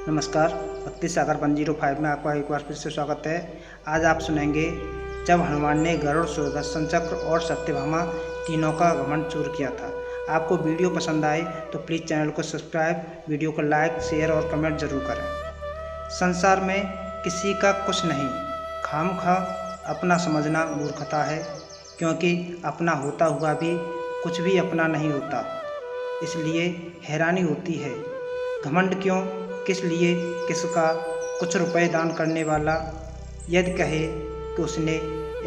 नमस्कार। भक्ति सागर 105 में आपका एक बार फिर से स्वागत है। आज आप सुनेंगे जब हनुमान ने गरुड़, सुदर्शन चक्र और सत्यभामा तीनों का घमंड चूर किया था। आपको वीडियो पसंद आए तो प्लीज़ चैनल को सब्सक्राइब, वीडियो को लाइक, शेयर और कमेंट जरूर करें। संसार में किसी का कुछ नहीं, खामखा अपना समझना मूर्खता है, क्योंकि अपना होता हुआ भी कुछ भी अपना नहीं होता। इसलिए हैरानी होती है, घमंड क्यों, किस लिए, किसका। कुछ रुपए दान करने वाला यदि कहे कि उसने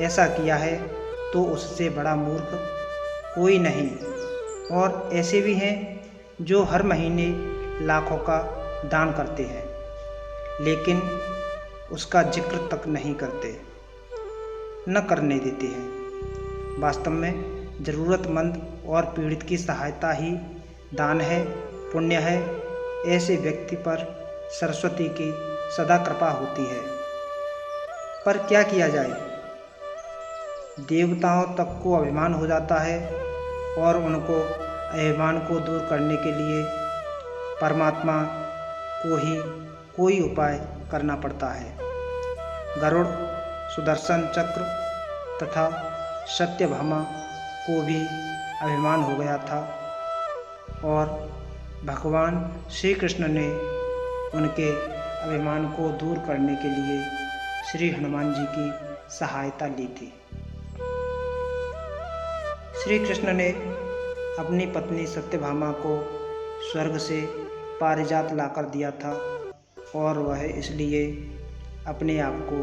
ऐसा किया है तो उससे बड़ा मूर्ख कोई नहीं। और ऐसे भी हैं जो हर महीने लाखों का दान करते हैं, लेकिन उसका जिक्र तक नहीं करते, न करने देते हैं। वास्तव में ज़रूरतमंद और पीड़ित की सहायता ही दान है, पुण्य है। ऐसे व्यक्ति पर सरस्वती की सदा कृपा होती है। पर क्या किया जाए, देवताओं तक को अभिमान हो जाता है और उनको अभिमान को दूर करने के लिए परमात्मा को ही कोई उपाय करना पड़ता है। गरुड़, सुदर्शन चक्र तथा सत्यभामा को भी अभिमान हो गया था और भगवान श्री कृष्ण ने उनके अभिमान को दूर करने के लिए श्री हनुमान जी की सहायता ली थी। श्री कृष्ण ने अपनी पत्नी सत्यभामा को स्वर्ग से पारिजात लाकर दिया था और वह इसलिए अपने आप को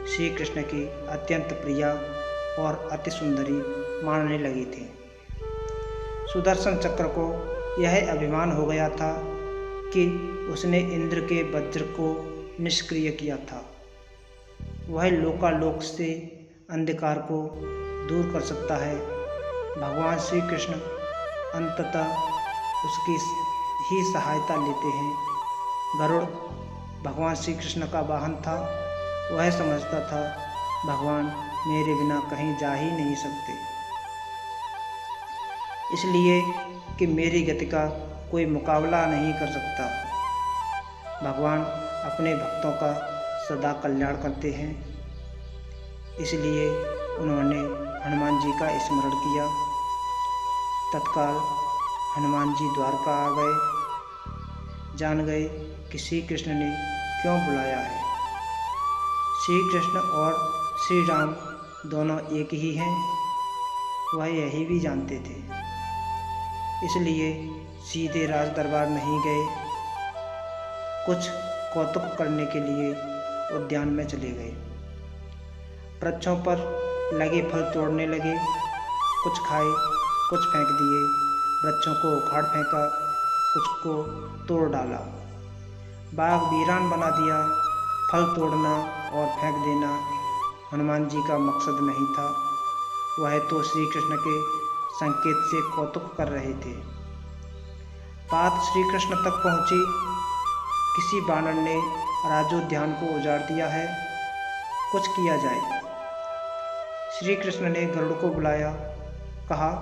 श्री कृष्ण की अत्यंत प्रिया और अति सुंदरी मानने लगी थी। सुदर्शन चक्र को यह अभिमान हो गया था कि उसने इंद्र के वज्र को निष्क्रिय किया था। वह लोकालोक से अंधकार को दूर कर सकता है। भगवान श्री कृष्ण अंततः उसकी ही सहायता लेते हैं। गरुड़ भगवान श्री कृष्ण का वाहन था। वह समझता था भगवान मेरे बिना कहीं जा ही नहीं सकते, इसलिए कि मेरी गति का कोई मुकाबला नहीं कर सकता। भगवान अपने भक्तों का सदा कल्याण करते हैं, इसलिए उन्होंने हनुमान जी का स्मरण किया। तत्काल हनुमान जी द्वारका आ गए। जान गए कि श्री कृष्ण ने क्यों बुलाया है। श्री कृष्ण और श्री राम दोनों एक ही हैं, वह यही भी जानते थे। इसलिए सीधे राज दरबार नहीं गए, कुछ कौतुक करने के लिए उद्यान में चले गए। वृक्षों पर लगे फल तोड़ने लगे, कुछ खाए, कुछ फेंक दिए। वृक्षों को उखाड़ फेंका, कुछ को तोड़ डाला। बाग वीरान बना दिया। फल तोड़ना और फेंक देना हनुमान जी का मकसद नहीं था। वह तो श्री कृष्ण के संकेत से कौतुक कर रहे थे। बात श्री कृष्ण तक पहुंची। किसी बानर ने राजोद्यान को उजाड़ दिया है, कुछ किया जाए। श्री कृष्ण ने गरुड़ को बुलाया, कहा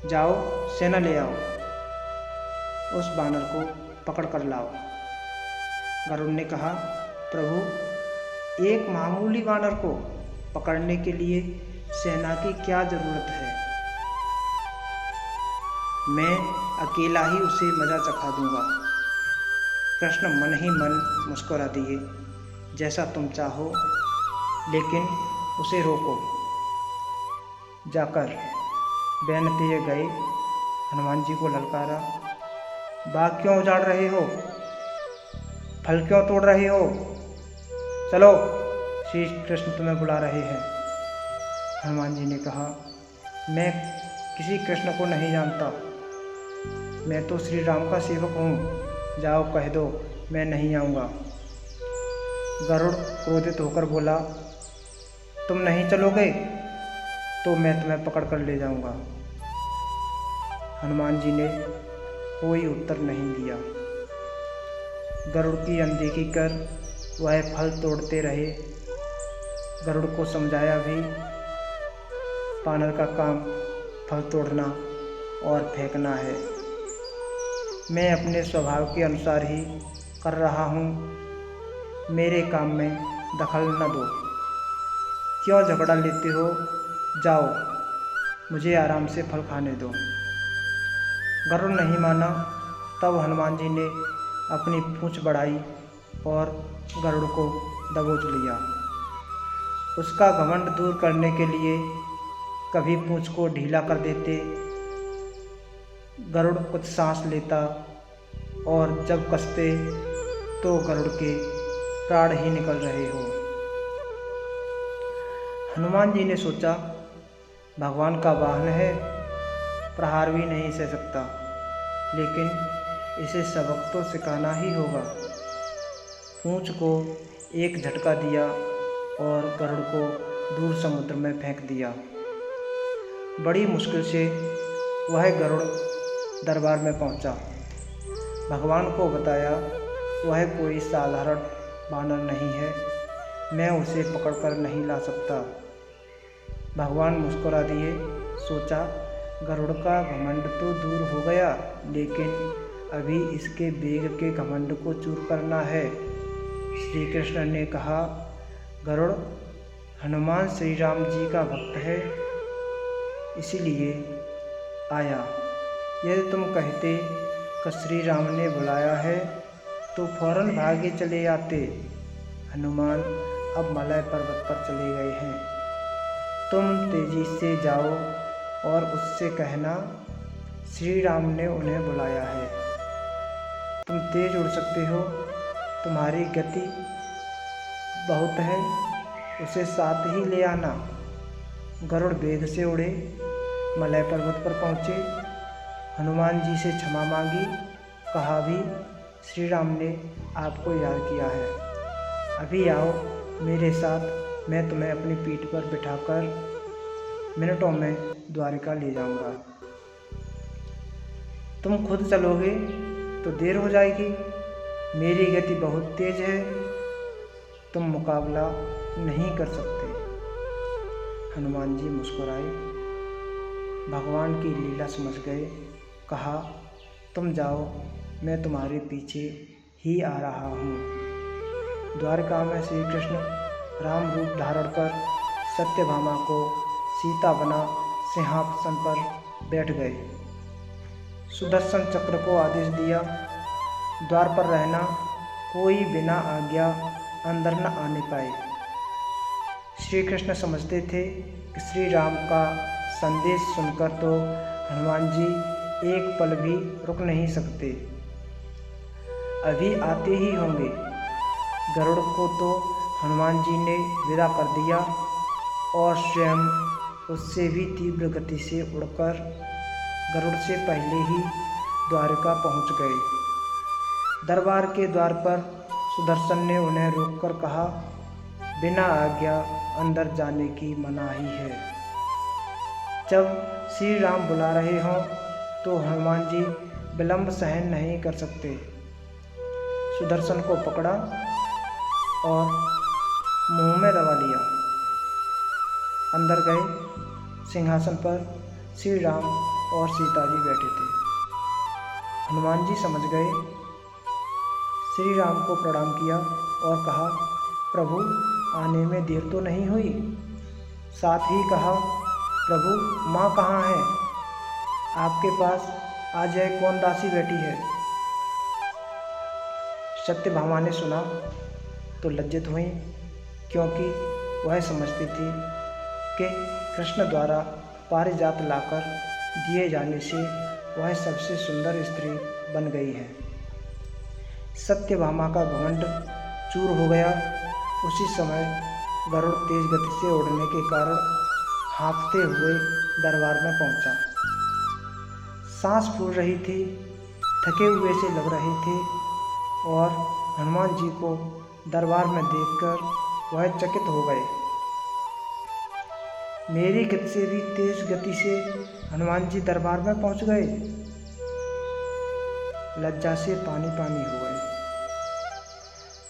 जाओ सेना ले आओ, उस बानर को पकड़ कर लाओ। गरुड़ ने कहा प्रभु, एक मामूली बानर को पकड़ने के लिए सेना की क्या जरूरत है। मैं अकेला ही उसे मजा चखा दूंगा। कृष्ण मन ही मन मुस्कुरा दिए, जैसा तुम चाहो, लेकिन उसे रोको। जाकर बेनतीजे गए, हनुमान जी को ललकारा, बाग क्यों उजाड़ रहे हो, फल क्यों तोड़ रहे हो, चलो श्री कृष्ण तुम्हें बुला रहे हैं। हनुमान जी ने कहा मैं किसी कृष्ण को नहीं जानता, मैं तो श्री राम का सेवक हूँ, जाओ कह दो मैं नहीं आऊँगा। गरुड़ क्रोधित होकर बोला तुम नहीं चलोगे तो मैं तुम्हें पकड़ कर ले जाऊँगा। हनुमान जी ने कोई उत्तर नहीं दिया। गरुड़ की अनदेखी कर वह फल तोड़ते रहे। गरुड़ को समझाया भी, बानर का काम फल तोड़ना और फेंकना है। मैं अपने स्वभाव के अनुसार ही कर रहा हूँ, मेरे काम में दखल न दो। क्यों झगड़ा लेते हो? जाओ, मुझे आराम से फल खाने दो। गरुड़ नहीं माना। तब हनुमान जी ने अपनी पूँछ बढ़ाई और गरुड़ को दबोच लिया। उसका घमंड दूर करने के लिए कभी पूँछ को ढीला कर देते। गरुड़ कुछ सांस लेता और जब कसते तो गरुड़ के प्राण ही निकल रहे हो। हनुमान जी ने सोचा, भगवान का वाहन है, प्रहार भी नहीं सह सकता, लेकिन इसे सबक तो सिखाना ही होगा। पूँछ को एक झटका दिया और गरुड़ को दूर समुद्र में फेंक दिया। बड़ी मुश्किल से वह गरुड़ दरबार में पहुंचा। भगवान को बताया, वह कोई साधारण वानर नहीं है, मैं उसे पकड़कर नहीं ला सकता। भगवान मुस्कुरा दिए। सोचा, गरुड़ का घमंड तो दूर हो गया, लेकिन अभी इसके वेग के घमंड को चूर करना है। श्री कृष्ण ने कहा, गरुड़ हनुमान श्री राम जी का भक्त है, इसीलिए आया। यदि तुम कहते कि श्री राम ने बुलाया है तो फौरन भागे चले आते। हनुमान अब मलय पर्वत पर चले गए हैं। तुम तेजी से जाओ और उससे कहना, श्री राम ने उन्हें बुलाया है। तुम तेज उड़ सकते हो, तुम्हारी गति बहुत है, उसे साथ ही ले आना। गरुड़ वेग से उड़े, मलय पर्वत पर पहुँचे। हनुमान जी से क्षमा मांगी। कहा भी, श्री राम ने आपको याद किया है, अभी आओ मेरे साथ, मैं तुम्हें अपनी पीठ पर बिठाकर मिनटों में द्वारिका ले जाऊंगा। तुम खुद चलोगे तो देर हो जाएगी, मेरी गति बहुत तेज है, तुम मुकाबला नहीं कर सकते। हनुमान जी मुस्कुराए, भगवान की लीला समझ गए। कहा, तुम जाओ, मैं तुम्हारे पीछे ही आ रहा हूँ। द्वारका में श्री कृष्ण राम रूप धारण कर सत्यभामा को सीता बना सिंहासन पर बैठ गए। सुदर्शन चक्र को आदेश दिया, द्वार पर रहना, कोई बिना आज्ञा अंदर न आने पाए। श्री कृष्ण समझते थे कि श्री राम का संदेश सुनकर तो हनुमान जी एक पल भी रुक नहीं सकते, अभी आते ही होंगे। गरुड़ को तो हनुमान जी ने विदा कर दिया और स्वयं उससे भी तीव्र गति से उड़कर गरुड़ से पहले ही द्वारका पहुंच गए। दरबार के द्वार पर सुदर्शन ने उन्हें रोककर कहा, बिना आज्ञा अंदर जाने की मनाही है। जब श्री राम बुला रहे हों तो हनुमान जी विलंब सहन नहीं कर सकते। सुदर्शन को पकड़ा और मुंह में दबा लिया। अंदर गए। सिंहासन पर श्री राम और सीता जी बैठे थे। हनुमान जी समझ गए। श्री राम को प्रणाम किया और कहा, प्रभु आने में देर तो नहीं हुई? साथ ही कहा, प्रभु माँ कहाँ है? आपके पास आज यह कौन दासी बैठी है? सत्यभामा ने सुना तो लज्जित हुई, क्योंकि वह समझती थी कि कृष्ण द्वारा पारिजात लाकर दिए जाने से वह सबसे सुंदर स्त्री बन गई है। सत्यभामा का घमंड चूर हो गया। उसी समय गरुड़ तेज गति से उड़ने के कारण हाँफते हुए दरबार में पहुंचा। सांस फूल रही थी, थके हुए से लग रहे थे और हनुमान जी को दरबार में देखकर वह चकित हो गए। मेरी गति से भी तेज गति से हनुमान जी दरबार में पहुंच गए। लज्जा से पानी पानी हो गए।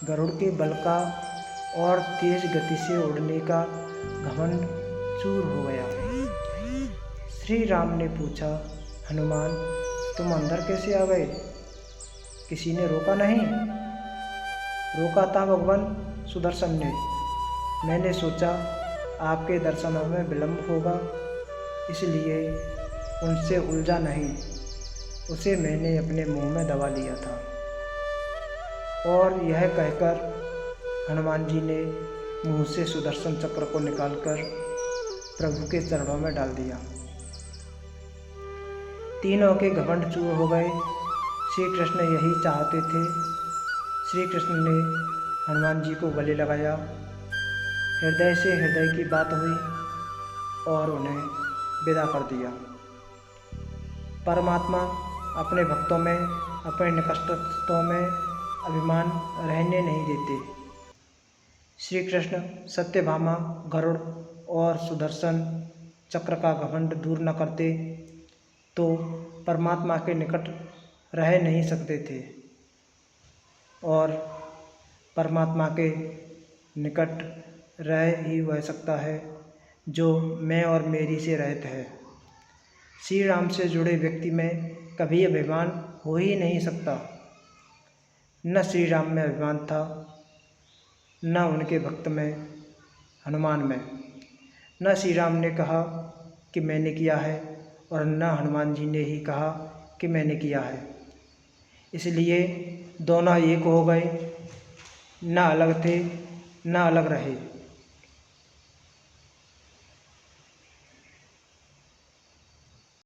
गरुड़ के बल का और तेज गति से उड़ने का घमंड चूर हो गया। श्री राम ने पूछा, हनुमान तुम अंदर कैसे आ गए? किसी ने रोका नहीं? रोका था भगवान सुदर्शन ने। मैंने सोचा आपके दर्शनों में विलम्ब होगा, इसलिए उनसे उलझा नहीं, उसे मैंने अपने मुंह में दबा लिया था। और यह कहकर हनुमान जी ने मुंह से सुदर्शन चक्र को निकालकर प्रभु के चरणों में डाल दिया। तीनों के घमंड चूर हो गए। श्री कृष्ण यही चाहते थे। श्री कृष्ण ने हनुमान जी को गले लगाया, हृदय से हृदय की बात हुई और उन्हें विदा कर दिया। परमात्मा अपने भक्तों में, अपने निकटस्थों में अभिमान रहने नहीं देते। श्री कृष्ण सत्यभामा, गरुड़ और सुदर्शन चक्र का घमंड दूर न करते तो परमात्मा के निकट रह नहीं सकते थे, और परमात्मा के निकट रह ही वह सकता है जो मैं और मेरी से रहित है। श्री राम से जुड़े व्यक्ति में कभी अभिमान हो ही नहीं सकता। न श्री राम में अभिमान था, न उनके भक्त में, हनुमान में। न श्री राम ने कहा कि मैंने किया है और न हनुमान जी ने ही कहा कि मैंने किया है। इसलिए दोनों एक हो गए, न अलग थे न अलग रहे।